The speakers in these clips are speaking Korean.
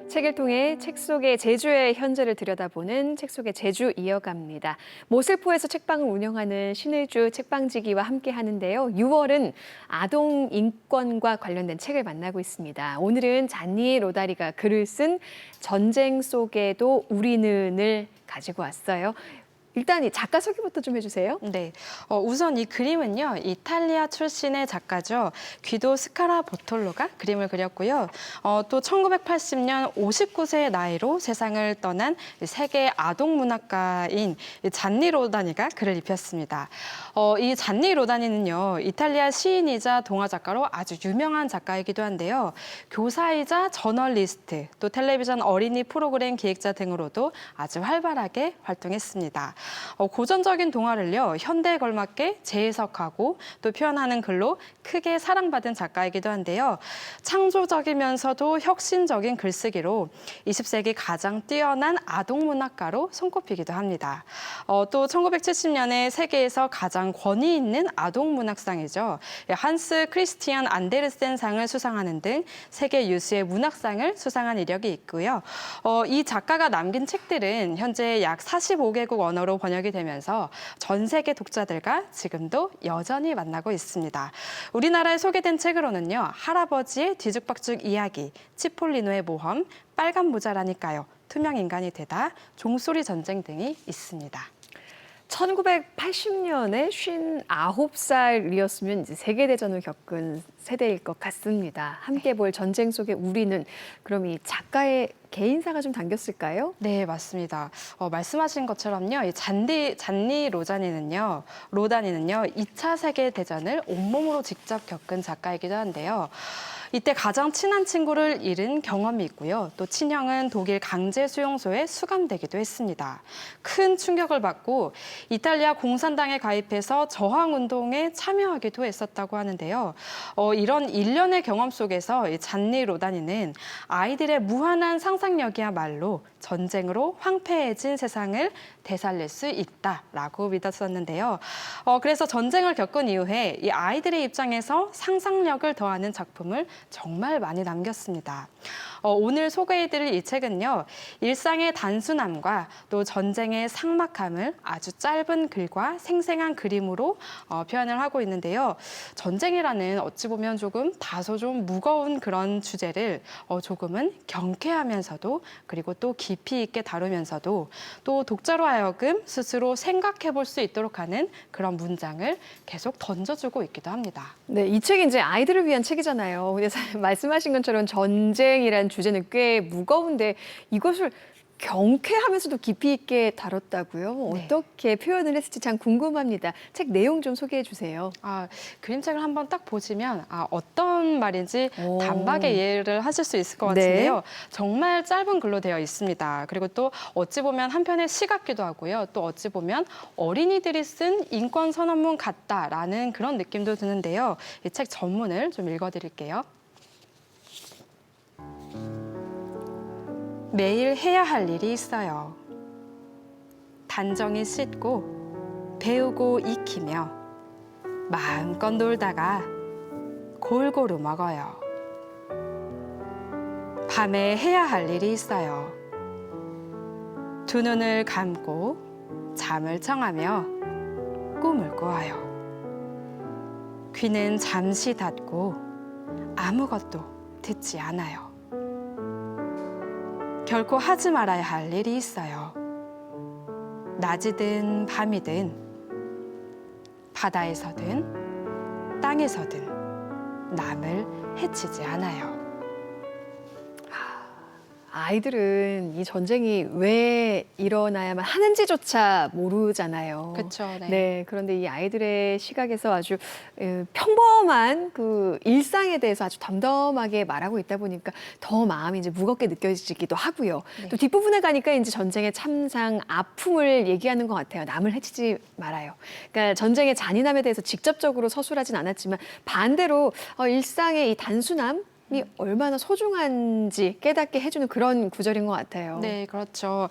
책을 통해 책 속의 제주의 현재를 들여다보는 책 속의 제주 이어갑니다. 모슬포에서 책방을 운영하는 신의주 책방지기와 함께 하는데요. 6월은 아동 인권과 관련된 책을 만나고 있습니다. 오늘은 잔니 로다리가 글을 쓴 전쟁 속에도 우리는을 가지고 왔어요. 일단 이 작가 소개부터 좀 해주세요. 네, 우선 이 그림은요, 이탈리아 출신의 작가죠. 귀도 스카라 보톨로가 그림을 그렸고요. 또 1980년 59세의 나이로 세상을 떠난 세계 아동 문학가인 잔니 로다니가 글을 입혔습니다. 이 잔니 로다니는요, 이탈리아 시인이자 동화 작가로 아주 유명한 작가이기도 한데요. 교사이자 저널리스트, 또 텔레비전 어린이 프로그램 기획자 등으로도 아주 활발하게 활동했습니다. 고전적인 동화를요, 현대에 걸맞게 재해석하고 또 표현하는 글로 크게 사랑받은 작가이기도 한데요. 창조적이면서도 혁신적인 글쓰기로 20세기 가장 뛰어난 아동 문학가로 손꼽히기도 합니다. 또 1970년에 세계에서 가장 권위 있는 아동 문학상이죠. 한스 크리스티안 안데르센상을 수상하는 등 세계 유수의 문학상을 수상한 이력이 있고요. 이 작가가 남긴 책들은 현재 약 45개국 언어로 번역이 되면서 전 세계 독자들과 지금도 여전히 만나고 있습니다. 우리나라에 소개된 책으로는요, 할아버지의 뒤죽박죽 이야기, 치폴리노의 모험, 빨간 모자라니까요, 투명 인간이 되다, 종소리 전쟁 등이 있습니다. 1980년에 59살이었으면 이제 세계대전을 겪은 세대일 것 같습니다. 함께 볼 전쟁 속의 우리는, 그럼 이 작가의 개인사가 좀 담겼을까요? 네, 맞습니다. 말씀하신 것처럼요, 이 잔니 로다니는요, 2차 세계대전을 온몸으로 직접 겪은 작가이기도 한데요. 이때 가장 친한 친구를 잃은 경험이 있고요. 또 친형은 독일 강제 수용소에 수감되기도 했습니다. 큰 충격을 받고 이탈리아 공산당에 가입해서 저항운동에 참여하기도 했었다고 하는데요. 이런 일련의 경험 속에서 이 잔니 로다니는 아이들의 무한한 상상력이야말로 전쟁으로 황폐해진 세상을 되살릴 수 있다라고 믿었었는데요. 그래서 전쟁을 겪은 이후에 이 아이들의 입장에서 상상력을 더하는 작품을 정말 많이 남겼습니다. 오늘 소개해드릴 이 책은요, 일상의 단순함과 또 전쟁의 삭막함을 아주 짧은 글과 생생한 그림으로 표현을 하고 있는데요. 전쟁이라는 어찌 보면 다소 좀 무거운 그런 주제를 조금은 경쾌하면서도, 그리고 또 깊이 있게 다루면서도 또 독자로 하여금 스스로 생각해 볼 수 있도록 하는 그런 문장을 계속 던져주고 있기도 합니다. 네, 이 책이 이제 아이들을 위한 책이잖아요. 근데 말씀하신 것처럼 전쟁이란 주제는 꽤 무거운데 이것을 경쾌하면서도 깊이 있게 다뤘다고요? 네. 어떻게 표현을 했을지 참 궁금합니다. 책 내용 좀 소개해 주세요. 그림책을 한번 딱 보시면 어떤 말인지 오. 단박에 이해를 하실 수 있을 것 네. 같은데요. 정말 짧은 글로 되어 있습니다. 그리고 또 어찌 보면 한편의 시 같기도 하고요. 또 어찌 보면 어린이들이 쓴 인권 선언문 같다라는 그런 느낌도 드는데요. 이 책 전문을 좀 읽어드릴게요. 매일 해야 할 일이 있어요. 단정히 씻고 배우고 익히며 마음껏 놀다가 골고루 먹어요. 밤에 해야 할 일이 있어요. 두 눈을 감고 잠을 청하며 꿈을 꾸어요. 귀는 잠시 닫고 아무것도 듣지 않아요. 결코 하지 말아야 할 일이 있어요. 낮이든 밤이든 바다에서든 땅에서든 남을 해치지 않아요. 아이들은 이 전쟁이 왜 일어나야만 하는지조차 모르잖아요. 그렇죠. 네. 네, 그런데 이 아이들의 시각에서 아주 평범한 그 일상에 대해서 아주 덤덤하게 말하고 있다 보니까 더 마음이 이제 무겁게 느껴지기도 하고요. 네. 또 뒷부분에 가니까 이제 전쟁의 참상, 아픔을 얘기하는 것 같아요. 남을 해치지 말아요. 그러니까 전쟁의 잔인함에 대해서 직접적으로 서술하진 않았지만 반대로 일상의 이 단순함, 얼마나 소중한지 깨닫게 해주는 그런 구절인 것 같아요. 네, 그렇죠.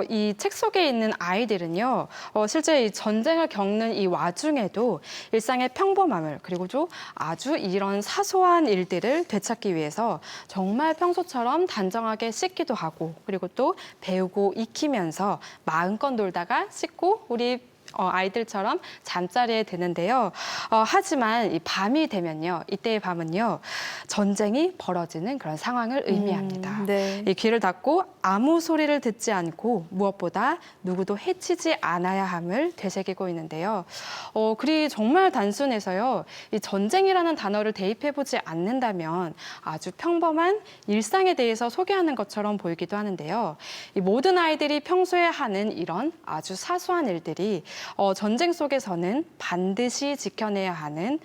이 책 속에 있는 아이들은요, 실제 이 전쟁을 겪는 이 와중에도 일상의 평범함을 그리고 좀 아주 이런 사소한 일들을 되찾기 위해서 정말 평소처럼 단정하게 씻기도 하고 그리고 또 배우고 익히면서 마음껏 놀다가 씻고 우리 아이들처럼 잠자리에 드는데요. 하지만 이 밤이 되면요, 이때의 밤은요, 전쟁이 벌어지는 그런 상황을 의미합니다. 네. 이 귀를 닫고 아무 소리를 듣지 않고 무엇보다 누구도 해치지 않아야 함을 되새기고 있는데요. 글이 정말 단순해서요, 이 전쟁이라는 단어를 대입해보지 않는다면 아주 평범한 일상에 대해서 소개하는 것처럼 보이기도 하는데요. 이 모든 아이들이 평소에 하는 이런 아주 사소한 일들이 전쟁 속에서는 반드시 지켜내야 하는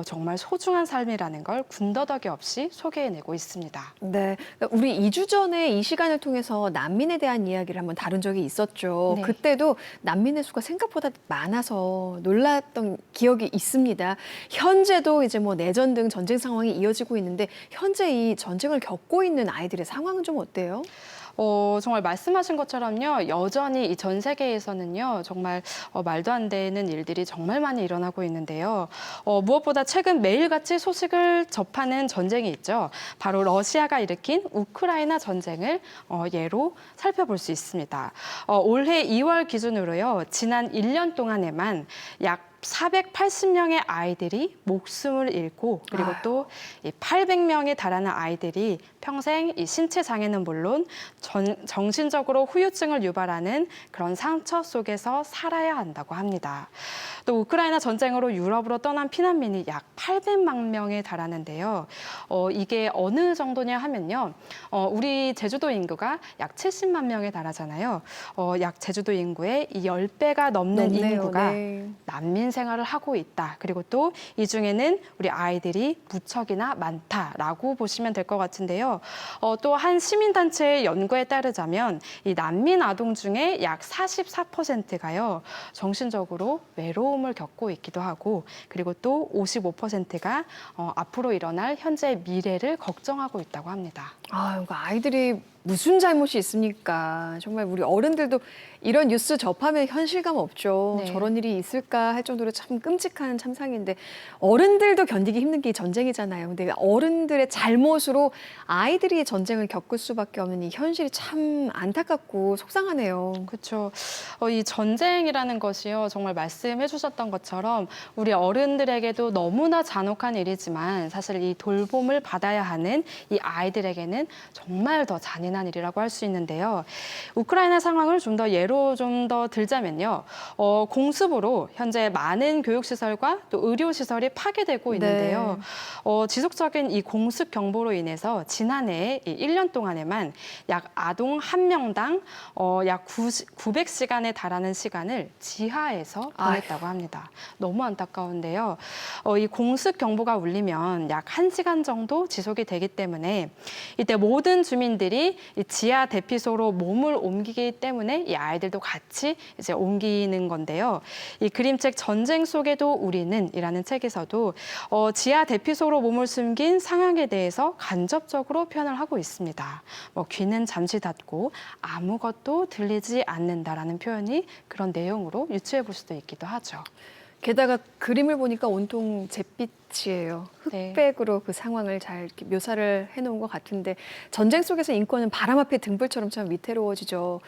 정말 소중한 삶이라는 걸 군더더기 없이 소개해내고 있습니다. 네, 우리 2주 전에 이 시간을 통해서 난민에 대한 이야기를 한번 다룬 적이 있었죠. 네. 그때도 난민의 수가 생각보다 많아서 놀랐던 기억이 있습니다. 현재도 이제 뭐 내전 등 전쟁 상황이 이어지고 있는데 현재 이 전쟁을 겪고 있는 아이들의 상황은 좀 어때요? 정말 말씀하신 것처럼요, 여전히 이 전 세계에서는요, 정말 말도 안 되는 일들이 정말 많이 일어나고 있는데요. 무엇보다 최근 매일같이 소식을 접하는 전쟁이 있죠. 바로 러시아가 일으킨 우크라이나 전쟁을 예로 살펴볼 수 있습니다. 올해 2월 기준으로요, 지난 1년 동안에만 약 480명의 아이들이 목숨을 잃고 그리고 또 800명에 달하는 아이들이 평생 이 신체 장애는 물론 정신적으로 후유증을 유발하는 그런 상처 속에서 살아야 한다고 합니다. 또 우크라이나 전쟁으로 유럽으로 떠난 피난민이 약 800만 명에 달하는데요. 이게 어느 정도냐 하면요. 우리 제주도 인구가 약 70만 명에 달하잖아요. 약 제주도 인구의 이 10배가 넘는 높네요. 인구가 네. 난민 생활을 하고 있다. 그리고 또 이 중에는 우리 아이들이 무척이나 많다라고 보시면 될 것 같은데요. 또 한 시민단체의 연구에 따르자면 이 난민 아동 중에 약 44%가요. 정신적으로 외로움을 겪고 있기도 하고 그리고 또 55%가 앞으로 일어날 현재의 미래를 걱정하고 있다고 합니다. 이거 아이들이 무슨 잘못이 있습니까? 정말 우리 어른들도 이런 뉴스 접하면 현실감 없죠. 네. 저런 일이 있을까 할 정도로 참 끔찍한 참상인데 어른들도 견디기 힘든 게 전쟁이잖아요. 근데 어른들의 잘못으로 아이들이 전쟁을 겪을 수밖에 없는 이 현실이 참 안타깝고 속상하네요. 그렇죠. 이 전쟁이라는 것이요, 정말 말씀해 주셨던 것처럼 우리 어른들에게도 너무나 잔혹한 일이지만 사실 이 돌봄을 받아야 하는 이 아이들에게는 정말 더 잔인한 일이라고 할 수 있는데요. 우크라이나 상황을 좀 더 예로 좀 더 들자면요. 공습으로 현재 많은 교육시설과 또 의료시설이 파괴되고 있는데요. 지속적인 이 공습 경보로 인해서 지난해 이 1년 동안에만 약 아동 한 명당 약 900시간에 달하는 시간을 지하에서 보냈다고 합니다. 너무 안타까운데요. 이 공습 경보가 울리면 약 1시간 정도 지속이 되기 때문에 이때 모든 주민들이 이 지하 대피소로 몸을 옮기기 때문에 이 아이들도 같이 이제 옮기는 건데요. 이 그림책 전쟁 속에도 우리는이라는 책에서도 지하 대피소로 몸을 숨긴 상황에 대해서 간접적으로 표현을 하고 있습니다. 귀는 잠시 닫고 아무것도 들리지 않는다라는 표현이 그런 내용으로 유추해 볼 수도 있기도 하죠. 게다가 그림을 보니까 온통 잿빛이에요. 네. 흑백으로 그 상황을 잘 이렇게 묘사를 해놓은 것 같은데 전쟁 속에서 인권은 바람 앞에 등불처럼 참 위태로워지죠.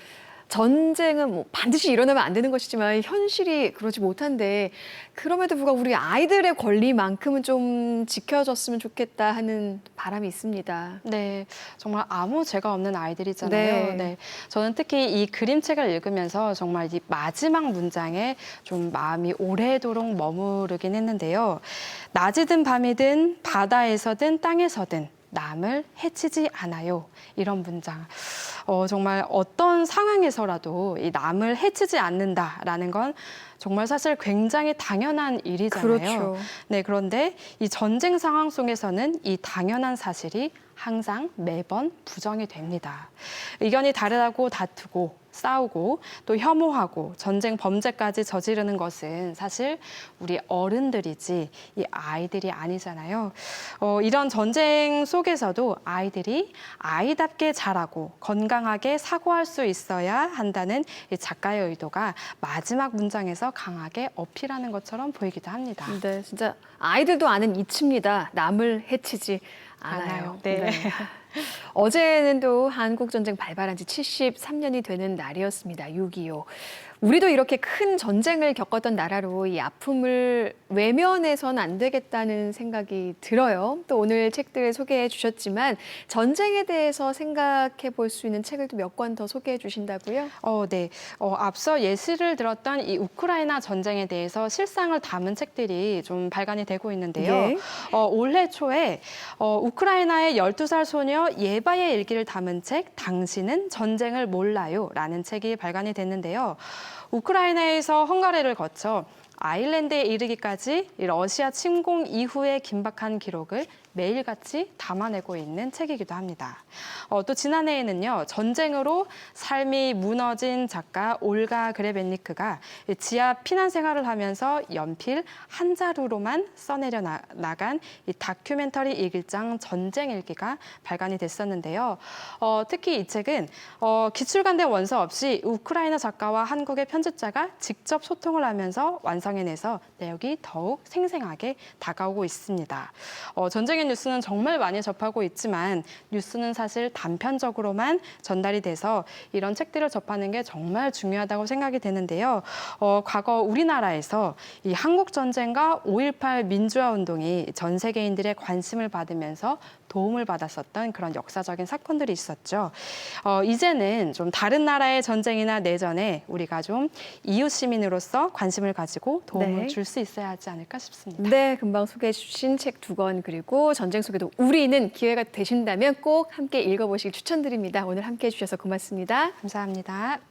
전쟁은 뭐 반드시 일어나면 안 되는 것이지만 현실이 그러지 못한데 그럼에도 불구하고 우리 아이들의 권리만큼은 좀 지켜줬으면 좋겠다 하는 바람이 있습니다. 네, 정말 아무 죄가 없는 아이들이잖아요. 네. 네. 저는 특히 이 그림책을 읽으면서 정말 이 마지막 문장에 좀 마음이 오래도록 머무르긴 했는데요. 낮이든 밤이든 바다에서든 땅에서든 남을 해치지 않아요. 이런 문장. 정말 어떤 상황에서라도 이 남을 해치지 않는다라는 건 정말 사실 굉장히 당연한 일이잖아요. 그렇죠. 네, 그런데 이 전쟁 상황 속에서는 이 당연한 사실이 항상 매번 부정이 됩니다. 의견이 다르다고 다투고 싸우고 또 혐오하고 전쟁 범죄까지 저지르는 것은 사실 우리 어른들이지 이 아이들이 아니잖아요. 이런 전쟁 속에서도 아이들이 아이답게 자라고 건강하게 사고할 수 있어야 한다는 이 작가의 의도가 마지막 문장에서 강하게 어필하는 것처럼 보이기도 합니다. 네, 진짜 아이들도 아는 이치입니다. 남을 해치지 않아요. 않아요. 네. 어제는 또 한국전쟁 발발한 지 73년이 되는 날이었습니다. 6.25. 우리도 이렇게 큰 전쟁을 겪었던 나라로 이 아픔을 외면해서는 안 되겠다는 생각이 들어요. 또 오늘 책들 소개해 주셨지만 전쟁에 대해서 생각해 볼 수 있는 책을 또 몇 권 더 소개해 주신다고요? 네. 앞서 예시를 들었던 이 우크라이나 전쟁에 대해서 실상을 담은 책들이 좀 발간이 되고 있는데요. 예. 올해 초에 우크라이나의 12살 소녀 예바의 일기를 담은 책 당신은 전쟁을 몰라요 라는 책이 발간이 됐는데요. 우크라이나에서 헝가리를 거쳐 아일랜드에 이르기까지 러시아 침공 이후의 긴박한 기록을 매일같이 담아내고 있는 책이기도 합니다. 또 지난해에는요, 전쟁으로 삶이 무너진 작가 올가 그레벤니크가 지하 피난 생활을 하면서 연필 한 자루로만 써내려 나간 이 다큐멘터리 일기장 전쟁 일기가 발간이 됐었는데요. 특히 이 책은 기출간대 원서 없이 우크라이나 작가와 한국의 편집자가 직접 소통을 하면서 완성해내서 내용이 더욱 생생하게 다가오고 있습니다. 전쟁의 뉴스는 정말 많이 접하고 있지만 뉴스는 사실 단편적으로만 전달이 돼서 이런 책들을 접하는 게 정말 중요하다고 생각이 되는데요. 과거 우리나라에서 이 한국 전쟁과 5.18 민주화 운동이 전 세계인들의 관심을 받으면서 도움을 받았었던 그런 역사적인 사건들이 있었죠. 이제는 좀 다른 나라의 전쟁이나 내전에 우리가 좀 이웃 시민으로서 관심을 가지고 도움을 네. 줄 수 있어야 하지 않을까 싶습니다. 네, 금방 소개해 주신 책 2권 그리고 전쟁 속에도 우리는 기회가 되신다면 꼭 함께 읽어보시길 추천드립니다. 오늘 함께 해주셔서 고맙습니다. 감사합니다.